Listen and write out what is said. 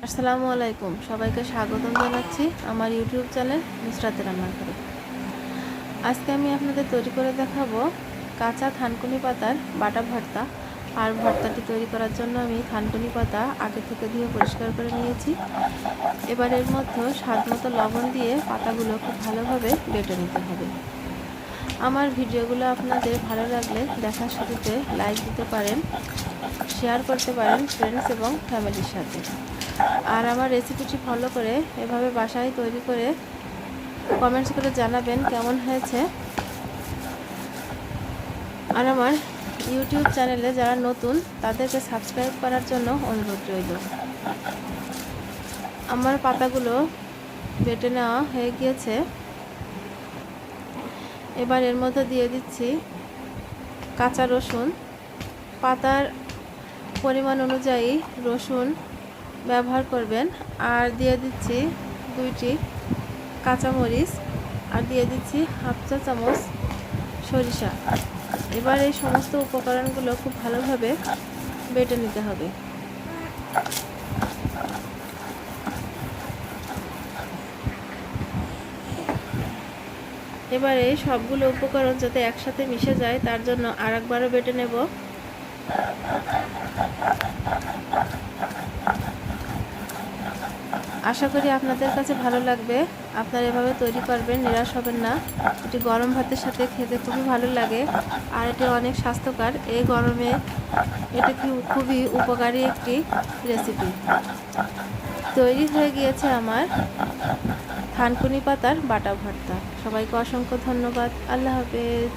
আসসালামু আলাইকুম, সবাইকে স্বাগতম জানাচ্ছি আমার ইউটিউব চ্যানেল নুসরাতের রান্নাঘরে। আজকে আমি আপনাদের তৈরি করে দেখাবো কাঁচা থানকুনি পাতার বাটা ভর্তা। আর ভর্তাটি তৈরি করার জন্য আমি থানকুনি পাতা আগে থেকে ধুয়ে পরিষ্কার করে নিয়েছি। এবার এর মধ্যে স্বাদ মতো লবণ দিয়ে পাতাগুলো খুব ভালোভাবে বেটে নিতে হবে। আমার ভিডিওগুলো আপনাদের ভালো লাগলে দেখার শুরুতে লাইক দিতে পারেন, শেয়ার করতে পারেন ফ্রেন্ডস এবং ফ্যামিলির সাথে। আর আমার রেসিপিটি ফলো করে এভাবে বাসায় তৈরি করে কমেন্টস করে জানাবেন কেমন হয়েছে। আর আমার ইউটিউব চ্যানেলে যারা নতুন তাদেরকে সাবস্ক্রাইব করার জন্য অনুরোধ রইল। আমার পাতাগুলো বেটে নেওয়া হয়ে গিয়েছে। এবার এর মধ্যে দিয়ে দিচ্ছি কাঁচা রসুন। পাতার পরিমাণ অনুযায়ী রসুন ব্যবহার করবেন। আর দিয়ে দিচ্ছি 2টি কাঁচামরিচ, আর দিয়ে দিচ্ছি হাফ চা চামচ সরিষা। এবার এই সমস্ত উপকরণগুলো খুব ভালোভাবে বেটে নিতে হবে। এবারে সবগুলো উপকরণ যাতে একসাথে মিশে যায় তার জন্য আরেকবারও বেটে নেব। আশা করি আপনাদের কাছে ভালো লাগবে। আপনারা এভাবে তৈরি করবেন, নিরাশ হবেন না। এটি গরম ভাতের সাথে খেতে খুবই ভালো লাগে, আর এটি অনেক স্বাস্থ্যকর। এই গরমে এটি খুবই উপকারী একটি রেসিপি। তৈরি হয়ে গিয়েছে আমার থানকুনি পাতার বাটা ভর্তা। সবাইকে অসংখ্য ধন্যবাদ। আল্লাহ হাফেজ।